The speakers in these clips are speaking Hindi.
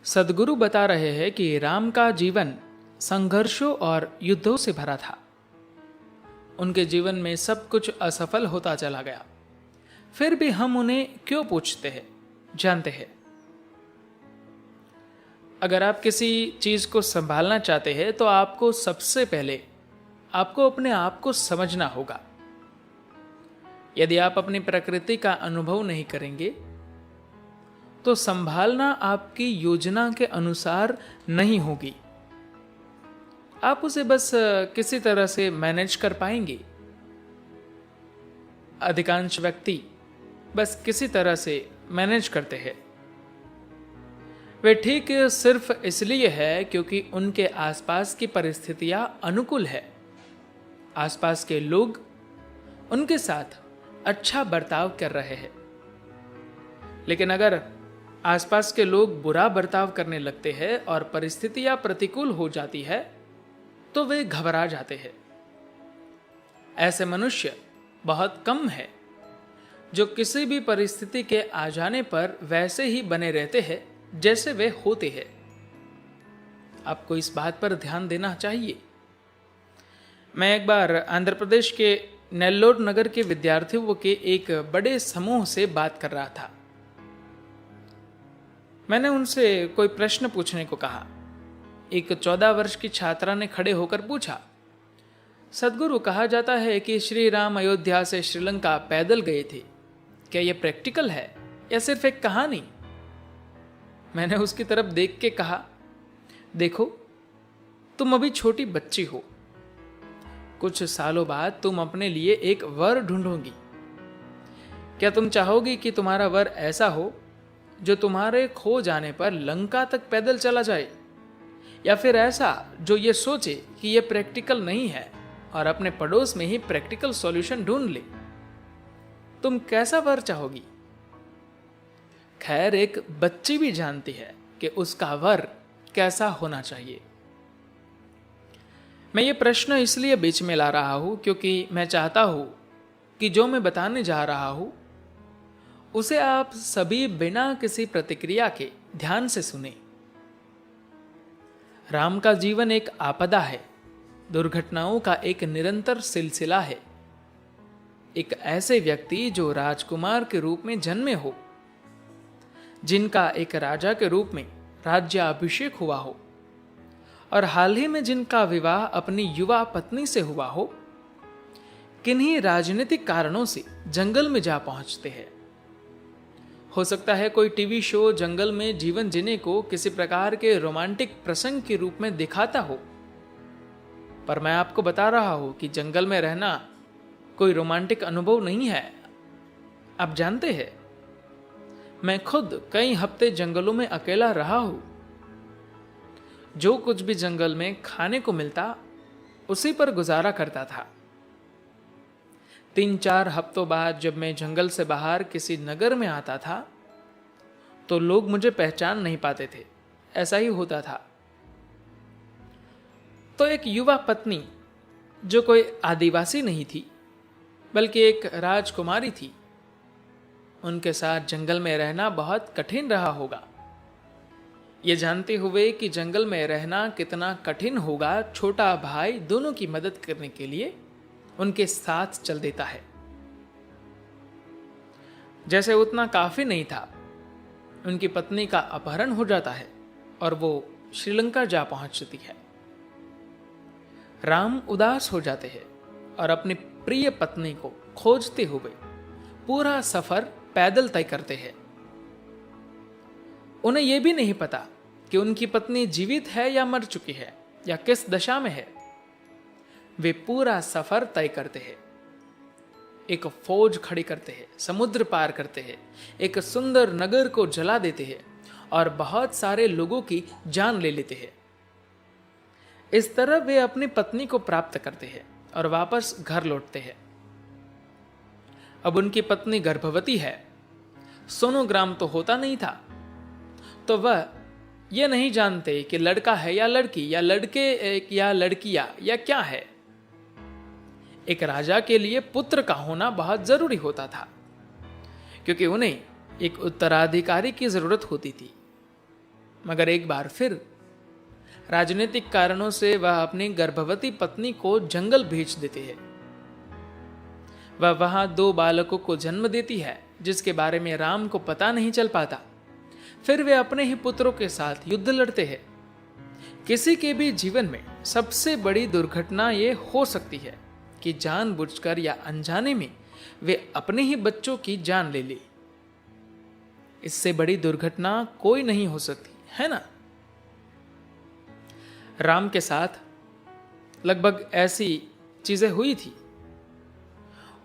सदगुरु बता रहे हैं कि राम का जीवन संघर्षों और युद्धों से भरा था। उनके जीवन में सब कुछ असफल होता चला गया, फिर भी हम उन्हें क्यों पूछते हैं, जानते हैं। अगर आप किसी चीज को संभालना चाहते हैं तो आपको सबसे पहले अपने आप को समझना होगा। यदि आप अपनी प्रकृति का अनुभव नहीं करेंगे तो संभालना आपकी योजना के अनुसार नहीं होगी। आप उसे बस किसी तरह से मैनेज कर पाएंगे। अधिकांश व्यक्ति बस किसी तरह से मैनेज करते हैं। वे ठीक सिर्फ इसलिए है क्योंकि उनके आसपास की परिस्थितियां अनुकूल है। आसपास के लोग उनके साथ अच्छा बर्ताव कर रहे हैं। लेकिन अगर आसपास के लोग बुरा बर्ताव करने लगते हैं और परिस्थितियां प्रतिकूल हो जाती है तो वे घबरा जाते हैं। ऐसे मनुष्य बहुत कम है जो किसी भी परिस्थिति के आ जाने पर वैसे ही बने रहते हैं जैसे वे होते हैं। आपको इस बात पर ध्यान देना चाहिए। मैं एक बार आंध्र प्रदेश के नेल्लोर नगर के विद्यार्थियों के एक बड़े समूह से बात कर रहा था। मैंने उनसे कोई प्रश्न पूछने को कहा। एक 14 वर्ष की छात्रा ने खड़े होकर पूछा, सदगुरु, कहा जाता है कि श्री राम अयोध्या से श्रीलंका पैदल गए थे, क्या यह प्रैक्टिकल है या सिर्फ एक कहानी? मैंने उसकी तरफ देख के कहा, देखो, तुम अभी छोटी बच्ची हो। कुछ सालों बाद तुम अपने लिए एक वर ढूंढोगी। क्या तुम चाहोगी कि तुम्हारा वर ऐसा हो जो तुम्हारे खो जाने पर लंका तक पैदल चला जाए, या फिर ऐसा जो ये सोचे कि यह प्रैक्टिकल नहीं है और अपने पड़ोस में ही प्रैक्टिकल सॉल्यूशन ढूंढ ले? तुम कैसा वर चाहोगी? खैर, एक बच्ची भी जानती है कि उसका वर कैसा होना चाहिए। मैं ये प्रश्न इसलिए बीच में ला रहा हूं क्योंकि मैं चाहता हूं कि जो मैं बताने जा रहा हूं उसे आप सभी बिना किसी प्रतिक्रिया के ध्यान से सुने। राम का जीवन एक आपदा है, दुर्घटनाओं का एक निरंतर सिलसिला है। एक ऐसे व्यक्ति जो राजकुमार के रूप में जन्मे हो, जिनका एक राजा के रूप में राज्याभिषेक हुआ हो और हाल ही में जिनका विवाह अपनी युवा पत्नी से हुआ हो, किन्हीं राजनीतिक कारणों से जंगल में जा पहुंचते हैं। हो सकता है कोई टीवी शो जंगल में जीवन जीने को किसी प्रकार के रोमांटिक प्रसंग के रूप में दिखाता हो, पर मैं आपको बता रहा हूं कि जंगल में रहना कोई रोमांटिक अनुभव नहीं है। आप जानते हैं, मैं खुद कई हफ्ते जंगलों में अकेला रहा हूं। जो कुछ भी जंगल में खाने को मिलता उसी पर गुजारा करता था। 3-4 हफ्तों बाद जब मैं जंगल से बाहर किसी नगर में आता था तो लोग मुझे पहचान नहीं पाते थे। ऐसा ही होता था। तो एक युवा पत्नी जो कोई आदिवासी नहीं थी बल्कि एक राजकुमारी थी, उनके साथ जंगल में रहना बहुत कठिन रहा होगा। ये जानते हुए कि जंगल में रहना कितना कठिन होगा, छोटा भाई दोनों की मदद करने के लिए उनके साथ चल देता है। जैसे उतना काफी नहीं था, उनकी पत्नी का अपहरण हो जाता है और वो श्रीलंका जा पहुंचती है। राम उदास हो जाते हैं और अपनी प्रिय पत्नी को खोजते हुए पूरा सफर पैदल तय करते हैं। उन्हें यह भी नहीं पता कि उनकी पत्नी जीवित है या मर चुकी है या किस दशा में है। वे पूरा सफर तय करते हैं, एक फौज खड़ी करते हैं, समुद्र पार करते हैं, एक सुंदर नगर को जला देते हैं और बहुत सारे लोगों की जान ले लेते हैं। इस तरह वे अपनी पत्नी को प्राप्त करते हैं और वापस घर लौटते हैं। अब उनकी पत्नी गर्भवती है। सोनोग्राम तो होता नहीं था, तो वह यह नहीं जानते कि लड़का है या लड़की या लड़के या लड़कियां या क्या है। एक राजा के लिए पुत्र का होना बहुत जरूरी होता था क्योंकि उन्हें एक उत्तराधिकारी की जरूरत होती थी। मगर एक बार फिर राजनीतिक कारणों से वह अपनी गर्भवती पत्नी को जंगल भेज देते हैं। वह वहां 2 बालकों को जन्म देती है जिसके बारे में राम को पता नहीं चल पाता। फिर वे अपने ही पुत्रों के साथ युद्ध लड़ते हैं। किसी के भी जीवन में सबसे बड़ी दुर्घटना ये हो सकती है कि जानबूझकर या अनजाने में वे अपने ही बच्चों की जान ले ले। इससे बड़ी दुर्घटना कोई नहीं हो सकती, है ना? राम के साथ लगभग ऐसी चीजें हुई थी।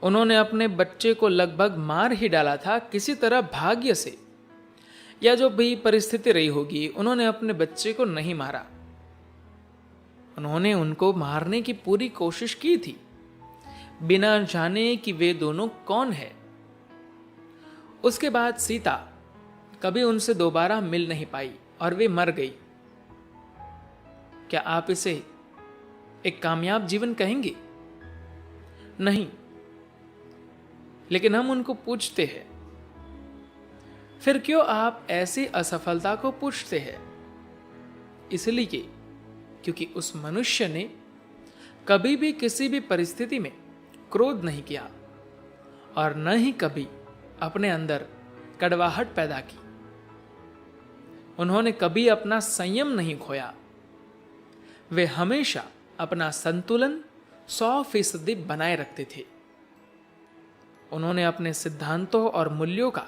उन्होंने अपने बच्चे को लगभग मार ही डाला था। किसी तरह भाग्य से या जो भी परिस्थिति रही होगी, उन्होंने अपने बच्चे को नहीं मारा। उन्होंने उनको मारने की पूरी कोशिश की थी, बिना जाने कि वे दोनों कौन है। उसके बाद सीता कभी उनसे दोबारा मिल नहीं पाई और वे मर गई। क्या आप इसे एक कामयाब जीवन कहेंगे? नहीं। लेकिन हम उनको पूछते हैं। फिर क्यों आप ऐसी असफलता को पूछते हैं? इसलिए क्योंकि उस मनुष्य ने कभी भी किसी भी परिस्थिति में क्रोध नहीं किया और न ही कभी अपने अंदर कड़वाहट पैदा की। उन्होंने कभी अपना संयम नहीं खोया। वे हमेशा अपना संतुलन 100% बनाए रखते थे। उन्होंने अपने सिद्धांतों और मूल्यों का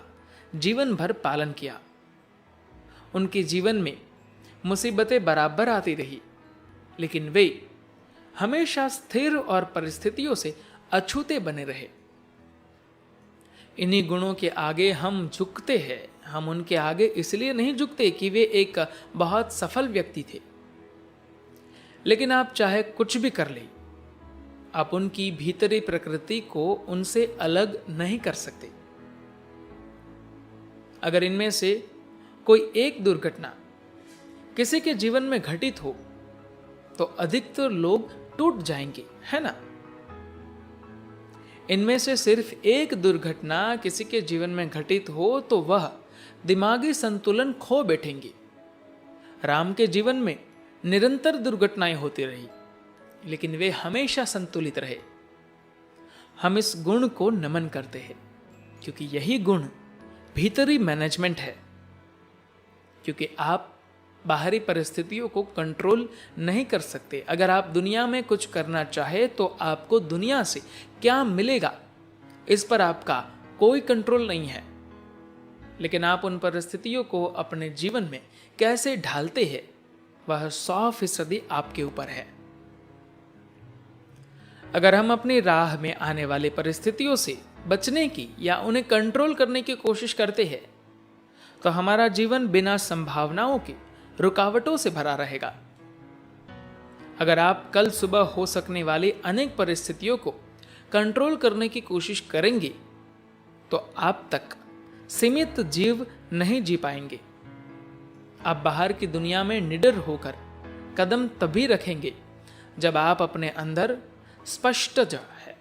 जीवन भर पालन किया। उनके जीवन में मुसीबतें बराबर आती रही, लेकिन वे हमेशा स्थिर और परिस्थितियों से अछूते बने रहे। इन्हीं गुणों के आगे हम झुकते हैं। हम उनके आगे इसलिए नहीं झुकते कि वे एक बहुत सफल व्यक्ति थे, लेकिन आप चाहे कुछ भी कर लें, आप उनकी भीतरी प्रकृति को उनसे अलग नहीं कर सकते। अगर इनमें से कोई एक दुर्घटना किसी के जीवन में घटित हो तो अधिकतर लोग टूट जाएंगे, है ना? इनमें से सिर्फ एक दुर्घटना किसी के जीवन में घटित हो तो वह दिमागी संतुलन खो बैठेंगे। राम के जीवन में निरंतर दुर्घटनाएं होती रही, लेकिन वे हमेशा संतुलित रहे। हम इस गुण को नमन करते हैं, क्योंकि यही गुण भीतरी मैनेजमेंट है। क्योंकि आप बाहरी परिस्थितियों को कंट्रोल नहीं कर सकते। अगर आप दुनिया में कुछ करना चाहे तो आपको दुनिया से क्या मिलेगा इस पर आपका कोई कंट्रोल नहीं है, लेकिन आप उन परिस्थितियों को अपने जीवन में कैसे ढालते हैं वह 100% आपके ऊपर है। अगर हम अपनी राह में आने वाली परिस्थितियों से बचने की या उन्हें कंट्रोल करने की कोशिश करते हैं तो हमारा जीवन बिना संभावनाओं की रुकावटों से भरा रहेगा। अगर आप कल सुबह हो सकने वाली अनेक परिस्थितियों को कंट्रोल करने की कोशिश करेंगे तो आप तक सीमित जीव नहीं जी पाएंगे। आप बाहर की दुनिया में निडर होकर कदम तभी रखेंगे जब आप अपने अंदर स्पष्ट है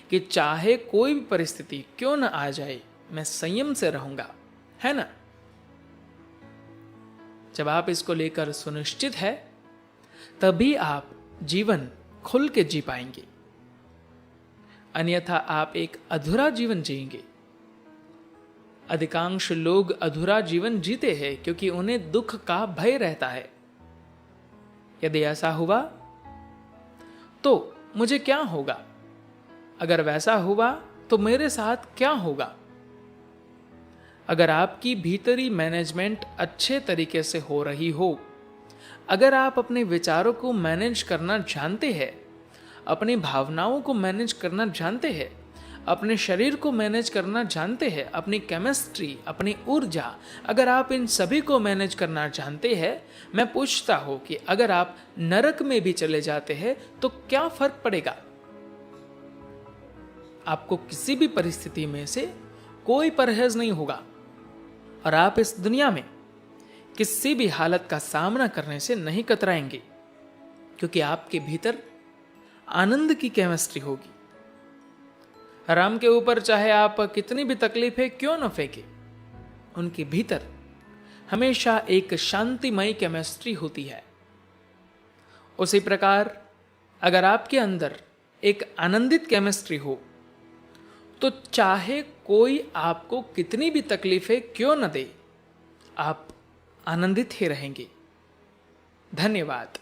कि चाहे कोई भी परिस्थिति क्यों न आ जाए, मैं संयम से रहूंगा, है ना? जब आप इसको लेकर सुनिश्चित है तभी आप जीवन खुल के जी पाएंगे, अन्यथा आप एक अधूरा जीवन जिएंगे। अधिकांश लोग अधूरा जीवन जीते हैं क्योंकि उन्हें दुख का भय रहता है। यदि ऐसा हुआ तो मुझे क्या होगा? अगर वैसा हुआ तो मेरे साथ क्या होगा? अगर आपकी भीतरी मैनेजमेंट अच्छे तरीके से हो रही हो, अगर आप अपने विचारों को मैनेज करना जानते हैं, अपनी भावनाओं को मैनेज करना जानते हैं, अपने शरीर को मैनेज करना जानते हैं, अपनी केमिस्ट्री, अपनी ऊर्जा, अगर आप इन सभी को मैनेज करना जानते हैं, मैं पूछता हूं कि अगर आप नरक में भी चले जाते हैं तो क्या फर्क पड़ेगा? आपको किसी भी परिस्थिति में से कोई परहेज नहीं होगा और आप इस दुनिया में किसी भी हालत का सामना करने से नहीं कतराएंगे, क्योंकि आपके भीतर आनंद की केमिस्ट्री होगी। राम के ऊपर चाहे आप कितनी भी तकलीफें क्यों न फेंके, उनके भीतर हमेशा एक शांतिमय केमिस्ट्री होती है। उसी प्रकार अगर आपके अंदर एक आनंदित केमिस्ट्री हो तो चाहे कोई आपको कितनी भी तकलीफें क्यों न दे, आप आनंदित ही रहेंगे। धन्यवाद।